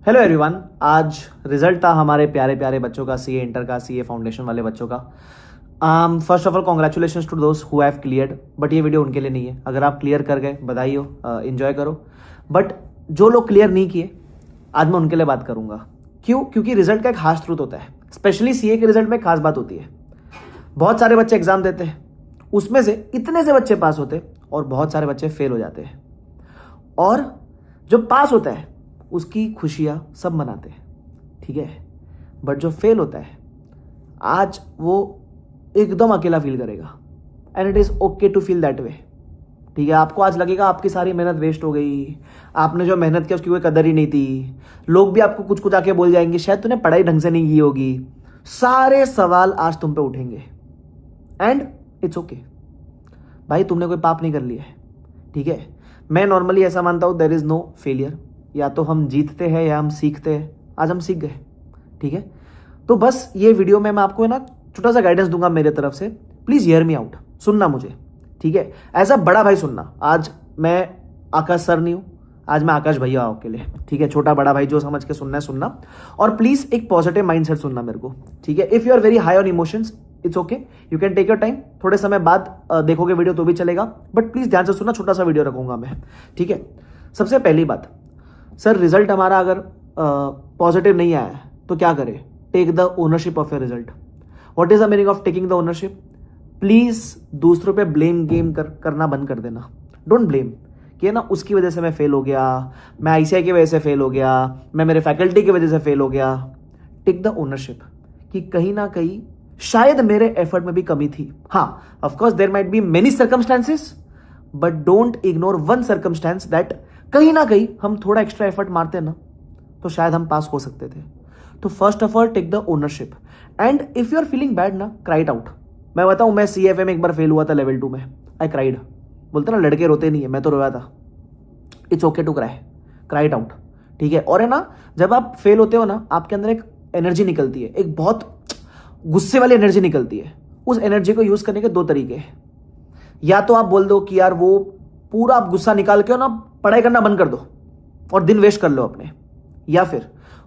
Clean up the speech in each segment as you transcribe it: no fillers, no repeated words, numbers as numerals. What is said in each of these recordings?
Hello everyone. आज result था हमारे प्यारे प्यारे बच्चों का, सीए इंटर का, सीए फाउंडेशन वाले बच्चों का। First of all congratulations to दोस्त हु हैव क्लियर्ड, बट ये वीडियो उनके लिए नहीं है। अगर आप क्लियर कर गए बधाई हो, एंजॉय करो। बट जो लोग क्लियर नहीं किए, आज मैं उनके लिए बात करूंगा। क्यों? क्योंकि रिजल्ट का एक खास ट्रूथ होता है, स्पेशली सीए के रिजल्ट में एक खास बात होती है। बहुत सारे बच्चे एग्जाम देते हैं, उसमें से इतने से बच्चे पास होते हैं और बहुत सारे बच्चे फेल हो जाते हैं। और जो पास होता है उसकी खुशियां सब मनाते हैं, ठीक है। बट जो फेल होता है आज वो एकदम अकेला फील करेगा, and it is okay to feel that way, ठीक है। आपको आज लगेगा आपकी सारी मेहनत वेस्ट हो गई, आपने जो मेहनत की उसकी कोई कदर ही नहीं थी। लोग भी आपको कुछ कुछ आके बोल जाएंगे शायद तूने पढ़ाई ढंग से नहीं की होगी। सारे सवाल आज तुम पे उठेंगे एंड इट्स ओके भाई, तुमने कोई पाप नहीं कर लिया है, ठीक है। मैं नॉर्मली ऐसा मानता हूं देयर इज नो फेलियर, या तो हम जीतते हैं या हम सीखते हैं। आज हम सीख गए, ठीक है। तो बस ये वीडियो में मैं आपको ना छोटा सा गाइडेंस दूंगा मेरे तरफ से। प्लीज हियर मी आउट, सुनना मुझे, ठीक है। ऐसा बड़ा भाई सुनना। आज मैं आकाश सर नहीं हूं, आज मैं आकाश भैया आपके लिए, ठीक है। छोटा बड़ा भाई जो समझ के सुनना है सुनना, और प्लीज एक पॉजिटिव माइंडसेट सुनना मेरे को, ठीक है। If you are very high on emotions it's okay, you can take your time. थोड़े समय बाद देखोगे वीडियो तो भी चलेगा, बट प्लीज ध्यान से सुनना। छोटा सा वीडियो रखूंगा मैं, ठीक है। सबसे पहली बात, सर रिजल्ट हमारा अगर पॉजिटिव नहीं आया है तो क्या करें? Take the ownership of your result. What is the meaning of taking the ownership? Please दूसरों पे ब्लेम गेम करना बंद कर देना। डोंट ब्लेम कि ना उसकी वजह से मैं फेल हो गया, मैं आईसीआई की वजह से फेल हो गया, मैं मेरे फैकल्टी की वजह से फेल हो गया। टेक द ओनरशिप कि कहीं ना कहीं शायद मेरे एफर्ट में भी कमी थी। हाँ, of course there might be many circumstances, but don't ignore one circumstance that कहीं ना कहीं हम थोड़ा एक्स्ट्रा एफर्ट मारते ना तो शायद हम पास हो सकते थे। तो first of all take the ownership, and if you are feeling bad ना, क्राई इट आउट। मैं बताऊं, मैं सीएफए में एक बार फेल हुआ था लेवल 2 में। I cried. बोलते ना लड़के रोते नहीं है, मैं तो रोया था। It's okay to cry, cry it out, ठीक है। और है ना, जब आप फेल होते हो ना, आपके अंदर एक एनर्जी निकलती है, एक बहुत गुस्से वाली एनर्जी निकलती है। उस एनर्जी को यूज करने के दो तरीके हैं। या तो आप बोल दो कि यार वो पूरा आप गुस्सा निकाल के ना पढ़ाई करना बंद कर दो और दिन वेस्ट कर लो अपने, या फिर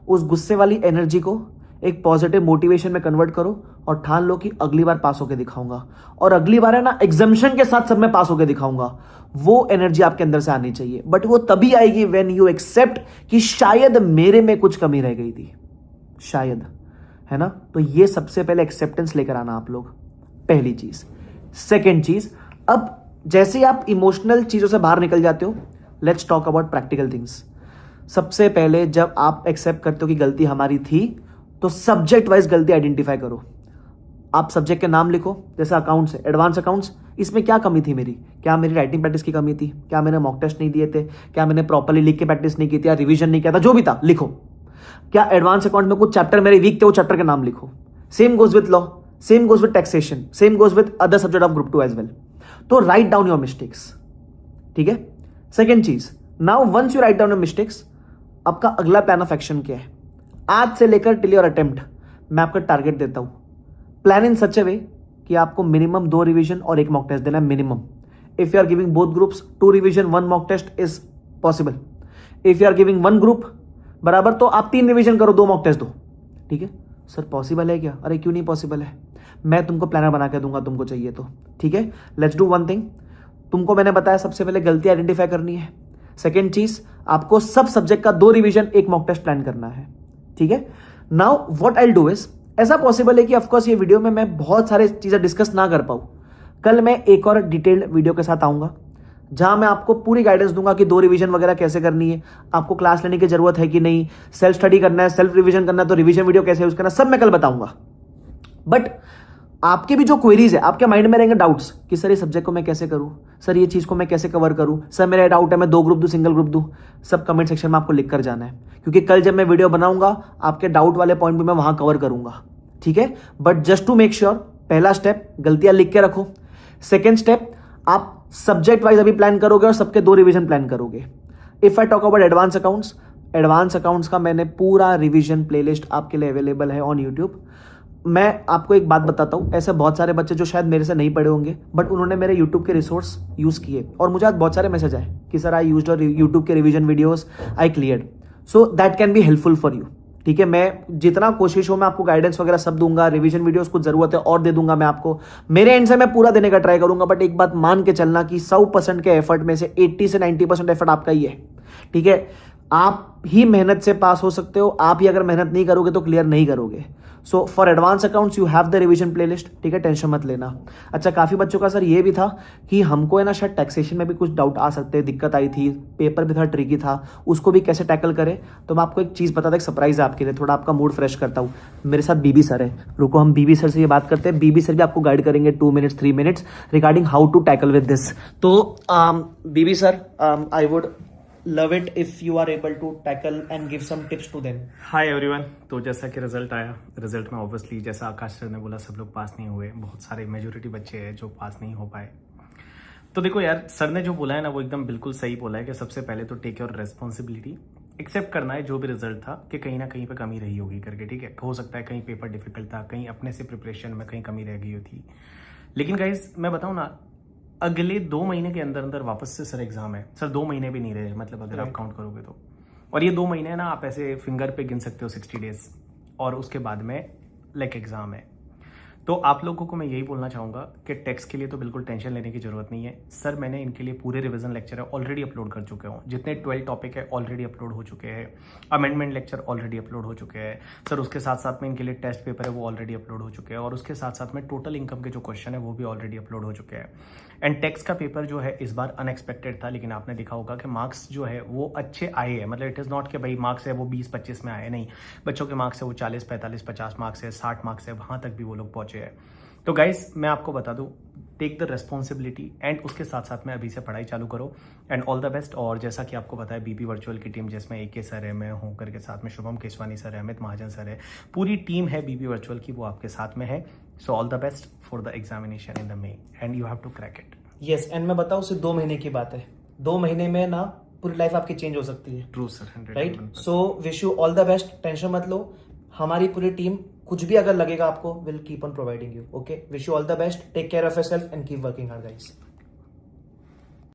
उस गुस्से वाली एनर्जी को एक पॉजिटिव मोटिवेशन में कन्वर्ट करो और ठान लो कि अगली बार पास होकर दिखाऊंगा, और अगली बार है ना एग्जामिशन के साथ सब में पास होकर दिखाऊंगा। वो एनर्जी आपके अंदर से आनी चाहिए, बट वो तभी आएगी व्हेन यू एक्सेप्ट कि शायद मेरे में कुछ कमी रह गई थी, शायद, है ना। तो ये सबसे पहले एक्सेप्टेंस लेकर आना आप लोग, पहली चीज। सेकेंड चीज, अब जैसे ही आप इमोशनल चीजों से बाहर निकल जाते हो, let's talk about practical things. सबसे पहले जब आप एक्सेप्ट करते हो कि गलती हमारी थी, तो सब्जेक्ट वाइज गलती आइडेंटिफाई करो। आप सब्जेक्ट के नाम लिखो, जैसे अकाउंट्स है, एडवांस अकाउंट्स, इसमें क्या कमी थी मेरी? क्या मेरी राइटिंग प्रैक्टिस की कमी थी? क्या मैंने मॉक टेस्ट नहीं दिए थे? क्या मैंने प्रॉपर्ली लिख के प्रैक्टिस नहीं की थी, या रिवीजन नहीं किया था? जो भी था लिखो। क्या एडवांस अकाउंट में कुछ चैप्टर मेरे वीक थे, वो चैप्टर के नाम लिखो। Same goes with law, same goes with taxation, same goes with other subject of group 2 as well. तो राइट डाउन योर मिस्टेक्स, ठीक है। सेकेंड चीज, now once you write down your mistakes, आपका अगला प्लान ऑफ एक्शन क्या है? आज से लेकर टिल योर अटेम्प्ट मैं आपका टारगेट देता हूं। प्लान इन सच ए वे कि आपको मिनिमम 2 रिवीजन और 1 मॉक टेस्ट देना है, minimum. If you are giving both groups 2 revision 1 mock test is possible. If you are giving 1 group बराबर, तो आप 3 रिवीजन करो, 2 मॉक टेस्ट दो, ठीक है। सर पॉसिबल है क्या? अरे क्यों नहीं पॉसिबल है, मैं तुमको प्लानर बना के दूंगा, तुमको चाहिए तो, ठीक है। Let's do one thing. तुमको मैंने बताया सबसे पहले गलती आइडेंटिफाई करनी है। सेकेंड चीज, आपको सब सब्जेक्ट का 2 रिवीजन 1 मॉक टेस्ट प्लान करना है, ठीक है। Now what I do is, ऐसा पॉसिबल है कि ऑफकोर्स ये वीडियो में मैं बहुत सारे चीजें डिस्कस ना कर पाऊं। कल मैं एक और डिटेल्ड वीडियो के साथ आऊंगा, जहां मैं आपको पूरी गाइडेंस दूंगा कि 2 रिवीजन वगैरह कैसे करनी है, आपको क्लास लेने की जरूरत है कि नहीं, सेल्फ स्टडी करना है, सेल्फ रिवीजन करना है तो रिवीजन वीडियो कैसे यूज करना, सब मैं कल बताऊंगा। बट आपके भी जो क्वेरीज है, आपके माइंड में रहेंगे डाउट्स कि सर ये सब्जेक्ट को मैं कैसे करूं, सर ये चीज को मैं कैसे कवर करूं, सर मेरा डाउट है मैं 2 ग्रुप दूं, सिंगल ग्रुप दूं। सब कमेंट सेक्शन में आपको लिख कर जाना है, क्योंकि कल जब मैं वीडियो बनाऊंगा आपके डाउट वाले पॉइंट भी मैं वहां कवर करूंगा, ठीक है। But just to make sure, पहला स्टेप गलतियां लिख के रखो। सेकेंड स्टेप, आप सब्जेक्ट वाइज अभी प्लान करोगे और सबके 2 रिवीजन प्लान करोगे। If I talk about advance accounts, advance accounts का मैंने पूरा रिवीजन प्लेलिस्ट आपके लिए अवेलेबल है ऑन यूट्यूब। मैं आपको एक बात बताता हूं, ऐसे बहुत सारे बच्चे जो शायद मेरे से नहीं पढ़े होंगे, बट उन्होंने मेरे यूट्यूब के रिसोर्स यूज किए, और मुझे आज बहुत सारे मैसेज आए कि sir I used your YouTube के revision videos, I cleared. So that can be helpful for you. ठीक है, मैं जितना कोशिश हो मैं आपको गाइडेंस वगैरह सब दूंगा, रिवीजन वीडियोस कुछ जरूरत है और दे दूंगा मैं आपको, मेरे एंड से मैं पूरा देने का ट्राई करूंगा। बट एक बात मान के चलना कि 100% के एफर्ट में से 80 से 90% एफर्ट आपका ही है। ठीक है, आप ही मेहनत से पास हो सकते हो, आप ही अगर मेहनत नहीं करोगे तो क्लियर नहीं करोगे। So for advance accounts you have the revision playlist. ठीक है, टेंशन मत लेना। अच्छा, काफी बच्चों का सर ये भी था कि हमको है ना शायद टैक्सेशन में भी कुछ डाउट आ सकते हैं, दिक्कत आई थी, पेपर भी थोड़ा ट्रिकी था, उसको भी कैसे टैकल करें। तो मैं आपको एक चीज बताता, एक सरप्राइज है आपके लिए, थोड़ा आपका मूड फ्रेश करता हूँ। मेरे साथ बीबी सर है, रुको हम बीबी सर से ये बात करते हैं। बीबी सर भी आपको गाइड करेंगे 2 minutes 3 minutes regarding how to tackle with this. तो BB sir, I would love it if you are able to tackle and give some tips to them. Hi everyone. तो जैसा कि रिजल्ट आया, result में obviously जैसा आकाश sir ने बोला सब लोग पास नहीं हुए, बहुत सारे मेजोरिटी बच्चे हैं जो पास नहीं हो पाए। तो देखो यार, सर ने जो बोला है ना वो एकदम बिल्कुल सही बोला है कि सबसे पहले तो टेक योर रेस्पॉन्सिबिलिटी, एक्सेप्ट करना है जो भी रिजल्ट था कि कहीं ना कहीं पे कमी रही होगी करके। ठीक है, हो सकता है कहीं पेपर डिफिकल्ट था, कहीं अपने से प्रिपरेशन में कहीं कमी रह गई होती। लेकिन गाइज मैं बताऊँ ना, अगले 2 महीने के अंदर अंदर वापस से सर एग्जाम है। सर 2 महीने भी नहीं रहे, मतलब अगर आप काउंट करोगे तो। और ये 2 महीने ना आप ऐसे फिंगर पे गिन सकते हो 60 डेज, और उसके बाद में लाइक एग्जाम है। तो आप लोगों को मैं यही बोलना चाहूँगा कि टेक्स्ट के लिए तो बिल्कुल टेंशन लेने की जरूरत नहीं है। सर मैंने इनके लिए पूरे रिवीजन लेक्चर है ऑलरेडी अपलोड कर चुके हूँ, जितने 12 टॉपिक है ऑलरेडी अपलोड हो चुके हैं, अमेंडमेंट लेक्चर ऑलरेडी अपलोड हो चुके हैं सर। उसके साथ साथ में इनके लिए टेस्ट पेपर है वो ऑलरेडी अपलोड हो चुके हैं, और उसके साथ साथ में टोटल इनकम के जो क्वेश्चन है वो भी ऑलरेडी अपलोड हो चुके हैं। एंड टेक्स्ट का पेपर जो है इस बार अनएक्सपेक्टेड था, लेकिन आपने देखा होगा कि मार्क्स जो है वो अच्छे आए हैं। मतलब इट इज़ नॉट कि भाई मार्क्स है वो 20-25 में आए, नहीं, बच्चों के मार्क्स है वो 40, 45, 50 मार्क्स है, 60 मार्क्स है, वहाँ तक भी वो लोग पहुँचे हैं। तो गाइस मैं आपको बता दूं, टेक द रेस्पॉन्सिबिलिटी एंड उसके साथ साथ में अभी से पढ़ाई चालू करो एंड ऑल द बेस्ट। और जैसा कि आपको पता है बीबी वर्चुअल की टीम जिसमें AK सर है, मैं हूँ करके, साथ में शुभम केशवानी सर है, अमित महाजन सर है, पूरी टीम है बीबी वर्चुअल की, वो आपके साथ में है। So all the best for the examination in the May and you have to crack it. Yes, and मैं बताऊँ सिर्फ 2 महीने की बात है, 2 महीने में ना पूरी लाइफ आपकी चेंज हो सकती है। True sir, 100%। Right, so wish you all the best, tension मत लो, हमारी पूरी टीम कुछ भी अगर लगेगा आपको will keep on providing you. Okay, wish you all the best, take care of yourself and keep working hard guys.